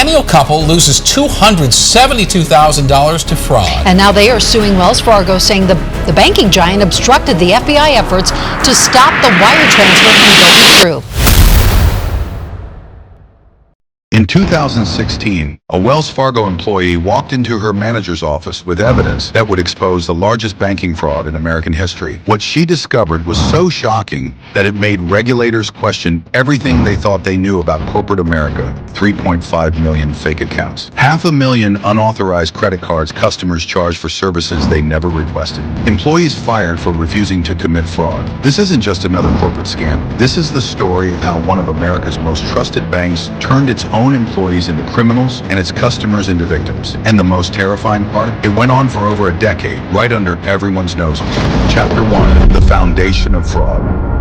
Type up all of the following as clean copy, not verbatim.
centennial couple loses $272,000 to fraud. And now they are suing Wells Fargo, saying the banking giant obstructed the FBI efforts to stop the wire transfer from going through. In 2016, a Wells Fargo employee walked into her manager's office with evidence that would expose the largest banking fraud in American history. What she discovered was so shocking that it made regulators question everything they thought they knew about corporate America. 3.5 million fake accounts. 500,000 unauthorized credit cards customers charged for services they never requested. Employees fired for refusing to commit fraud. This isn't just another corporate scam. This is the story of how one of America's most trusted banks turned its own employees into criminals and its customers into victims. And the most terrifying part? It went on for over a decade, right under everyone's noses. Chapter 1, the foundation of fraud.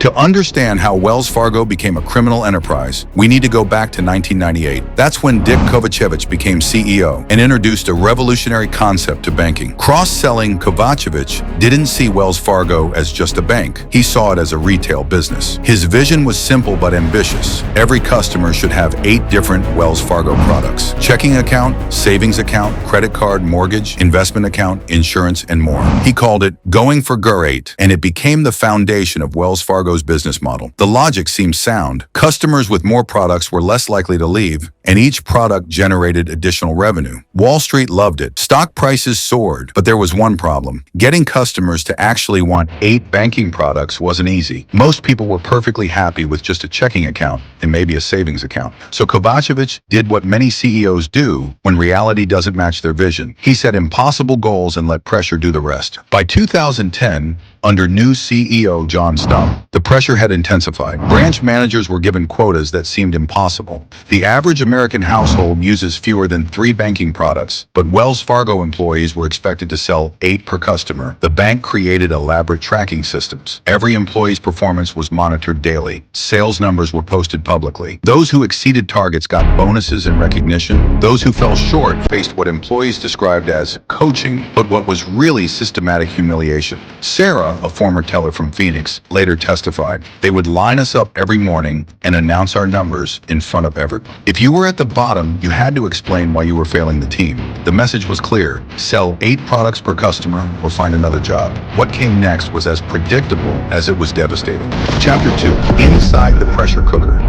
To understand how Wells Fargo became a criminal enterprise, we need to go back to 1998. That's when Dick Kovacevic became CEO and introduced a revolutionary concept to banking. Cross-selling Kovacevic didn't see Wells Fargo as just a bank. He saw it as a retail business. His vision was simple but ambitious. Every customer should have 8 different Wells Fargo products: checking account, savings account, credit card, mortgage, investment account, insurance, and more. He called it Going for Gur-8, and it became the foundation of Wells Fargo's business model. The logic seemed sound. Customers with more products were less likely to leave, and each product generated additional revenue. Wall Street loved it. Stock prices soared, but there was one problem. Getting customers to actually want 8 banking products wasn't easy. Most people were perfectly happy with just a checking account and maybe a savings account. So Kovacevic did what many CEOs do when reality doesn't match their vision. He set impossible goals and let pressure do the rest. By 2010, under new CEO John Stump, the pressure had intensified. Branch managers were given quotas that seemed impossible. The average American household uses fewer than 3 banking products, but Wells Fargo employees were expected to sell 8 per customer. The bank created elaborate tracking systems. Every employee's performance was monitored daily. Sales numbers were posted publicly. Those who exceeded targets got bonuses and recognition. Those who fell short faced what employees described as coaching, but what was really systematic humiliation. Sarah, a former teller from Phoenix, later testified, "They would line us up every morning and announce our numbers in front of everyone. If you were at the bottom, you had to explain why you were failing the team. The message was clear: sell 8 products per customer or find another job." What came next was as predictable as it was devastating. Chapter 2, Inside the Pressure Cooker.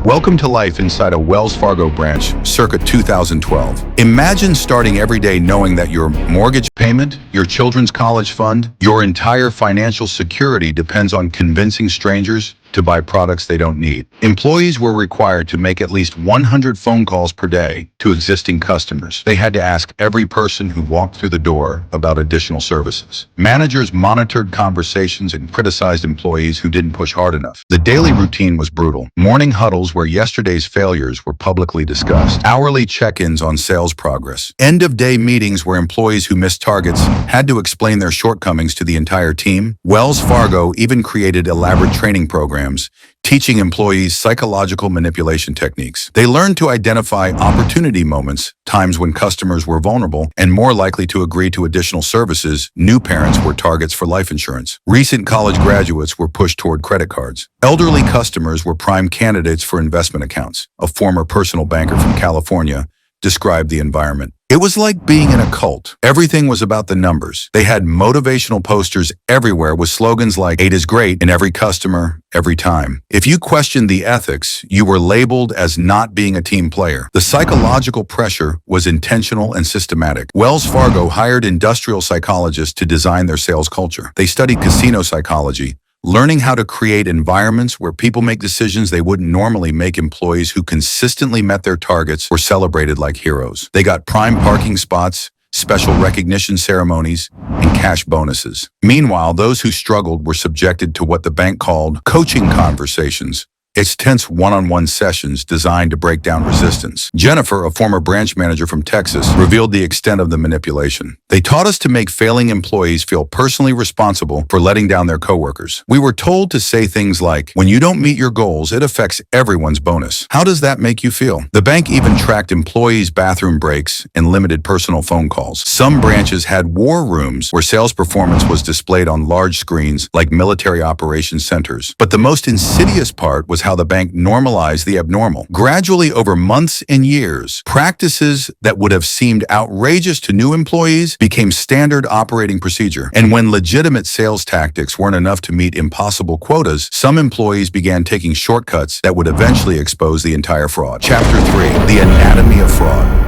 Welcome to life inside a Wells Fargo branch circa 2012. Imagine starting every day knowing that your mortgage payment, your children's college fund, your entire financial security depends on convincing strangers to buy products they don't need. Employees were required to make at least 100 phone calls per day to existing customers. They had to ask every person who walked through the door about additional services. Managers monitored conversations and criticized employees who didn't push hard enough. The daily routine was brutal. Morning huddles where yesterday's failures were publicly discussed. Hourly check-ins on sales progress. End-of-day meetings where employees who missed targets had to explain their shortcomings to the entire team. Wells Fargo even created elaborate training programs teaching employees psychological manipulation techniques. They learned to identify opportunity moments, times when customers were vulnerable and more likely to agree to additional services. New parents were targets for life insurance. Recent college graduates were pushed toward credit cards. Elderly customers were prime candidates for investment accounts. A former personal banker from California described the environment. It was like being in a cult. Everything was about the numbers. They had motivational posters everywhere with slogans like 8 is great in every customer, every time. If you questioned the ethics, you were labeled as not being a team player. The psychological pressure was intentional and systematic. Wells Fargo hired industrial psychologists to design their sales culture. They studied casino psychology, learning how to create environments where people make decisions they wouldn't normally make. Employees who consistently met their targets were celebrated like heroes. They got prime parking spots, special recognition ceremonies, and cash bonuses. Meanwhile, those who struggled were subjected to what the bank called coaching conversations. It's tense one-on-one sessions designed to break down resistance. Jennifer, a former branch manager from Texas, revealed the extent of the manipulation. They taught us to make failing employees feel personally responsible for letting down their coworkers. We were told to say things like, "When you don't meet your goals, it affects everyone's bonus." How does that make you feel? The bank even tracked employees' bathroom breaks and limited personal phone calls. Some branches had war rooms where sales performance was displayed on large screens like military operations centers. But the most insidious part was how the bank normalized the abnormal. Gradually, over months and years, practices that would have seemed outrageous to new employees became standard operating procedure. And when legitimate sales tactics weren't enough to meet impossible quotas, some employees began taking shortcuts that would eventually expose the entire fraud. Chapter 3. The Anatomy of Fraud.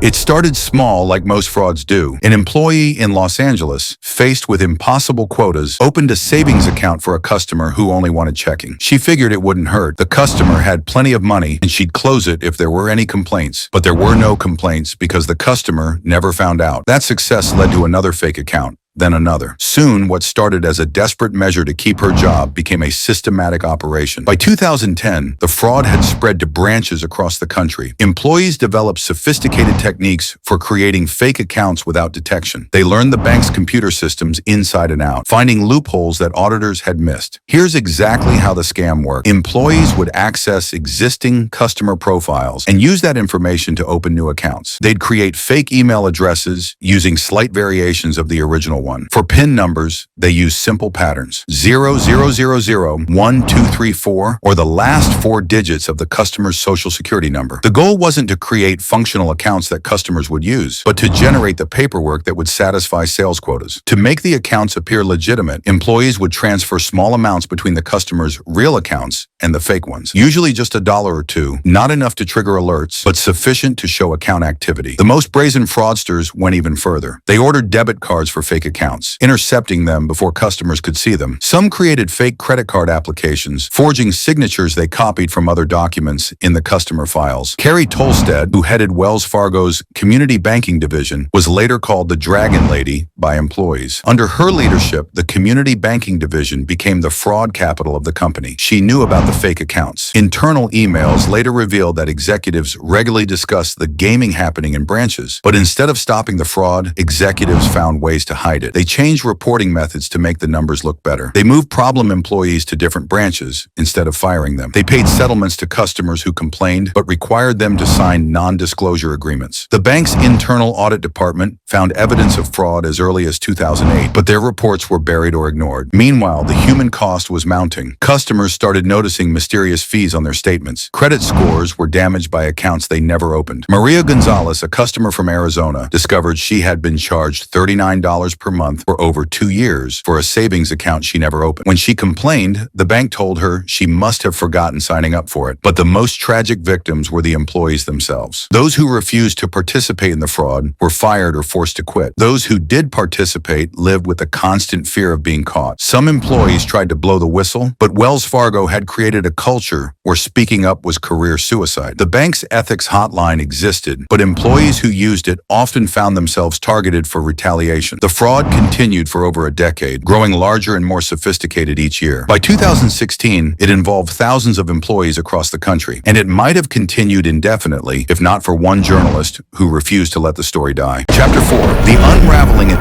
It started small, like most frauds do. An employee in Los Angeles, faced with impossible quotas, opened a savings account for a customer who only wanted checking. She figured it wouldn't hurt. The customer had plenty of money, and she'd close it if there were any complaints. But there were no complaints because the customer never found out. That success led to another fake account. Then another. Soon, what started as a desperate measure to keep her job became a systematic operation. By 2010, the fraud had spread to branches across the country. Employees developed sophisticated techniques for creating fake accounts without detection. They learned the bank's computer systems inside and out, finding loopholes that auditors had missed. Here's exactly how the scam worked. Employees would access existing customer profiles and use that information to open new accounts. They'd create fake email addresses using slight variations of the original one. For PIN numbers, they use simple patterns: 00001234, or the last 4 digits of the customer's social security number. The goal wasn't to create functional accounts that customers would use, but to generate the paperwork that would satisfy sales quotas. To make the accounts appear legitimate, employees would transfer small amounts between the customer's real accounts and the fake ones. Usually just $1 or $2, not enough to trigger alerts, but sufficient to show account activity. The most brazen fraudsters went even further. They ordered debit cards for fake accounts, intercepting them before customers could see them. Some created fake credit card applications, forging signatures they copied from other documents in the customer files. Carrie Tolstead, who headed Wells Fargo's community banking division, was later called the Dragon Lady by employees. Under her leadership, the community banking division became the fraud capital of the company. She knew about the fake accounts. Internal emails later revealed that executives regularly discussed the gaming happening in branches, but instead of stopping the fraud, executives found ways to hide it. They changed reporting methods to make the numbers look better. They moved problem employees to different branches instead of firing them. They paid settlements to customers who complained, but required them to sign non-disclosure agreements. The bank's internal audit department found evidence of fraud as early as 2008, but their reports were buried or ignored. Meanwhile, the human cost was mounting. Customers started noticing mysterious fees on their statements. Credit scores were damaged by accounts they never opened. Maria Gonzalez, a customer from Arizona, discovered she had been charged $39 per month for over 2 years for a savings account she never opened. When she complained, the bank told her she must have forgotten signing up for it. But the most tragic victims were the employees themselves. Those who refused to participate in the fraud were fired or forced to quit. Those who did participate lived with the constant fear of being caught. Some employees tried to blow the whistle, but Wells Fargo had created a culture where speaking up was career suicide. The bank's ethics hotline existed, but employees who used it often found themselves targeted for retaliation. The fraud continued for over a decade, growing larger and more sophisticated each year. By 2016, it involved thousands of employees across the country, and it might have continued indefinitely if not for one journalist who refused to let the story die. Chapter 4. The Unraveling It.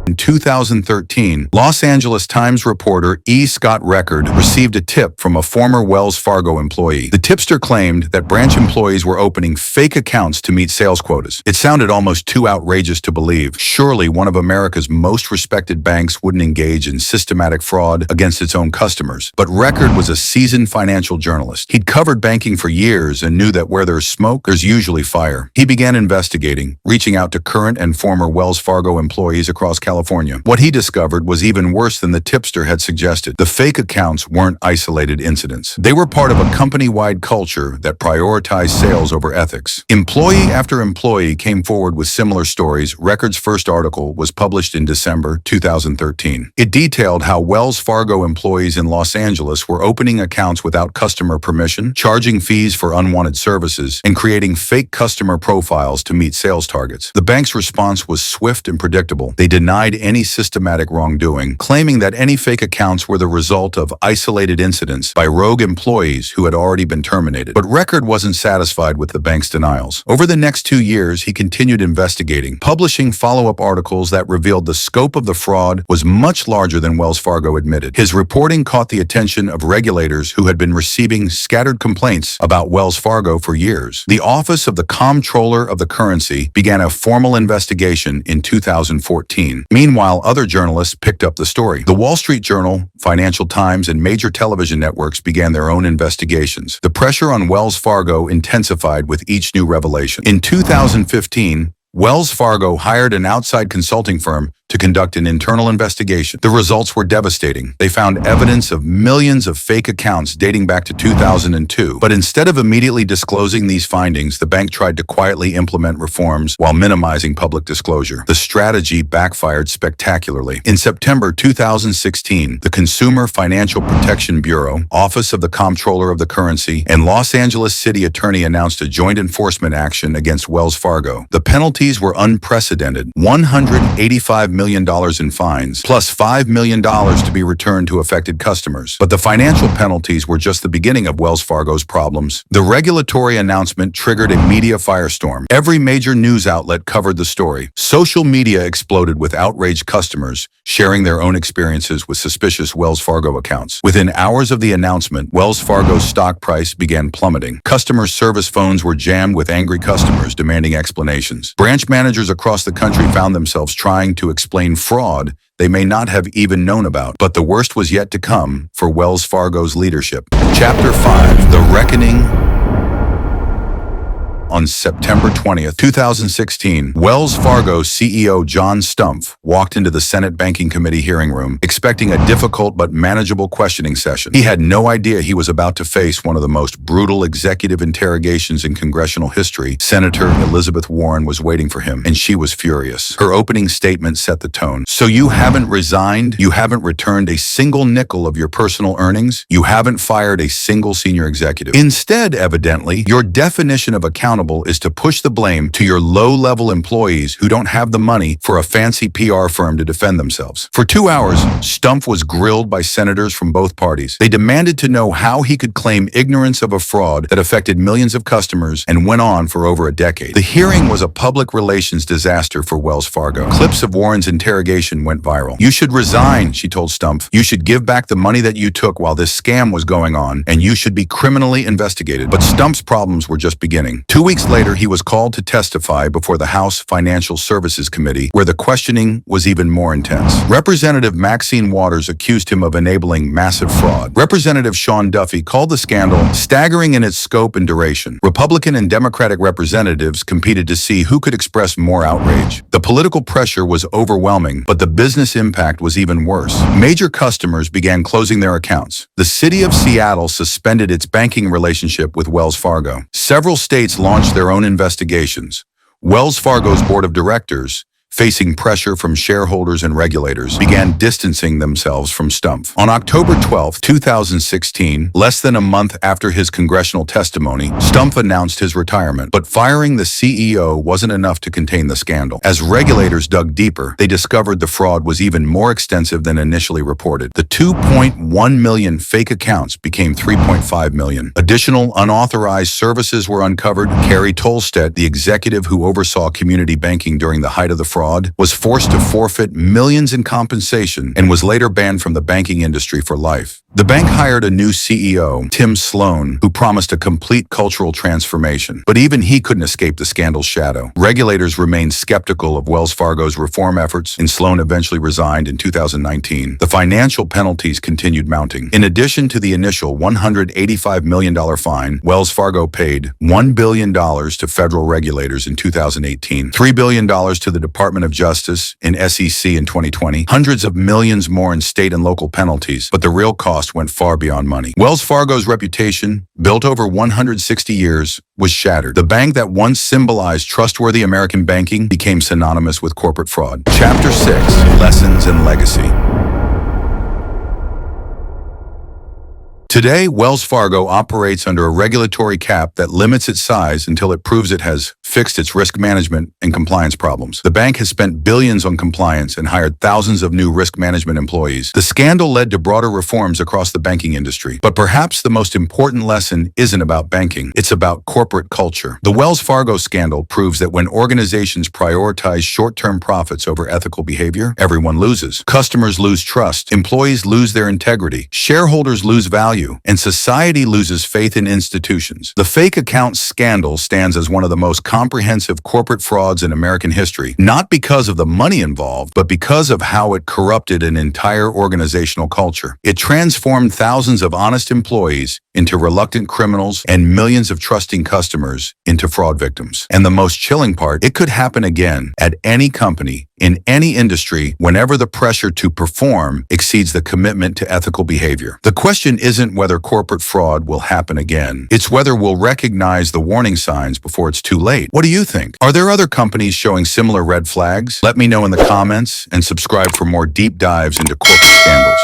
In 2013, Los Angeles Times reporter E. Scott Record received a tip from a former Wells Fargo employee. The tipster claimed that branch employees were opening fake accounts to meet sales quotas. It sounded almost too outrageous to believe. Surely one of America's most respected banks wouldn't engage in systematic fraud against its own customers. But Record was a seasoned financial journalist. He'd covered banking for years and knew that where there's smoke, there's usually fire. He began investigating, reaching out to current and former Wells Fargo employees across California. What he discovered was even worse than the tipster had suggested. The fake accounts weren't isolated incidents. They were part of a company-wide culture that prioritized sales over ethics. Employee after employee came forward with similar stories. Record's first article was published in December 2013. It detailed how Wells Fargo employees in Los Angeles were opening accounts without customer permission, charging fees for unwanted services, and creating fake customer profiles to meet sales targets. The bank's response was swift and predictable. They denied any systematic wrongdoing, claiming that any fake accounts were the result of isolated incidents by rogue employees who had already been terminated. But Record wasn't satisfied with the bank's denials. Over the next 2 years, he continued investigating, publishing follow-up articles that revealed the scope of the fraud was much larger than Wells Fargo admitted. His reporting caught the attention of regulators who had been receiving scattered complaints about Wells Fargo for years. The Office of the Comptroller of the Currency began a formal investigation in 2014. Meanwhile, other journalists picked up the story. The Wall Street Journal, Financial Times, and major television networks began their own investigations. The pressure on Wells Fargo intensified with each new revelation. In 2015, Wells Fargo hired an outside consulting firm to conduct an internal investigation. The results were devastating. They found evidence of millions of fake accounts dating back to 2002. But instead of immediately disclosing these findings, the bank tried to quietly implement reforms while minimizing public disclosure. The strategy backfired spectacularly. In September 2016, the Consumer Financial Protection Bureau, Office of the Comptroller of the Currency, and Los Angeles City Attorney announced a joint enforcement action against Wells Fargo. The penalties were unprecedented: $185 million in fines, plus $5 million to be returned to affected customers. But the financial penalties were just the beginning of Wells Fargo's problems. The regulatory announcement triggered a media firestorm. Every major news outlet covered the story. Social media exploded with outraged customers sharing their own experiences with suspicious Wells Fargo accounts. Within hours of the announcement, Wells Fargo's stock price began plummeting. Customer service phones were jammed with angry customers demanding explanations. Branch managers across the country found themselves trying to explain fraud they may not have even known about. But the worst was yet to come for Wells Fargo's leadership. Chapter 5: The Reckoning. On September 20th, 2016, Wells Fargo CEO John Stumpf walked into the Senate Banking Committee hearing room, expecting a difficult but manageable questioning session. He had no idea he was about to face one of the most brutal executive interrogations in congressional history. Senator Elizabeth Warren was waiting for him, and she was furious. Her opening statement set the tone. So you haven't resigned? You haven't returned a single nickel of your personal earnings? You haven't fired a single senior executive? Instead, evidently, your definition of accountability is to push the blame to your low-level employees who don't have the money for a fancy PR firm to defend themselves. For 2 hours, Stumpf was grilled by senators from both parties. They demanded to know how he could claim ignorance of a fraud that affected millions of customers and went on for over a decade. The hearing was a public relations disaster for Wells Fargo. Clips of Warren's interrogation went viral. You should resign, she told Stumpf. You should give back the money that you took while this scam was going on, and you should be criminally investigated. But Stumpf's problems were just beginning. 2 weeks later, he was called to testify before the House Financial Services Committee, where the questioning was even more intense. Representative Maxine Waters accused him of enabling massive fraud. Representative Sean Duffy called the scandal staggering in its scope and duration. Republican and Democratic representatives competed to see who could express more outrage. The political pressure was overwhelming, but the business impact was even worse. Major customers began closing their accounts. The city of Seattle suspended its banking relationship with Wells Fargo. Several states launched their own investigations. Wells Fargo's board of directors, facing pressure from shareholders and regulators, began distancing themselves from Stumpf. On October 12, 2016, less than a month after his congressional testimony, Stumpf announced his retirement. But firing the CEO wasn't enough to contain the scandal. As regulators dug deeper, they discovered the fraud was even more extensive than initially reported. The 2.1 million fake accounts became 3.5 million. Additional unauthorized services were uncovered. Carrie Tolstedt, the executive who oversaw community banking during the height of the fraud, was forced to forfeit millions in compensation and was later banned from the banking industry for life. The bank hired a new CEO, Tim Sloan, who promised a complete cultural transformation. But even he couldn't escape the scandal's shadow. Regulators remained skeptical of Wells Fargo's reform efforts, and Sloan eventually resigned in 2019. The financial penalties continued mounting. In addition to the initial $185 million fine, Wells Fargo paid $1 billion to federal regulators in 2018, $3 billion to the Department of Justice and SEC in 2020, hundreds of millions more in state and local penalties, but the real cost went far beyond money. Wells Fargo's reputation, built over 160 years, was shattered. The bank that once symbolized trustworthy American banking became synonymous with corporate fraud. Chapter 6: Lessons and Legacy. Today, Wells Fargo operates under a regulatory cap that limits its size until it proves it has fixed its risk management and compliance problems. The bank has spent billions on compliance and hired thousands of new risk management employees. The scandal led to broader reforms across the banking industry. But perhaps the most important lesson isn't about banking. It's about corporate culture. The Wells Fargo scandal proves that when organizations prioritize short-term profits over ethical behavior, everyone loses. Customers lose trust. Employees lose their integrity. Shareholders lose value. value, and society loses faith in institutions. The fake account scandal stands as one of the most comprehensive corporate frauds in American history, not because of the money involved, but because of how it corrupted an entire organizational culture. It transformed thousands of honest employees into reluctant criminals and millions of trusting customers into fraud victims. And the most chilling part, it could happen again at any company, in any industry, whenever the pressure to perform exceeds the commitment to ethical behavior. The question isn't whether corporate fraud will happen again. It's whether we'll recognize the warning signs before it's too late. What do you think? Are there other companies showing similar red flags? Let me know in the comments and subscribe for more deep dives into corporate scandals.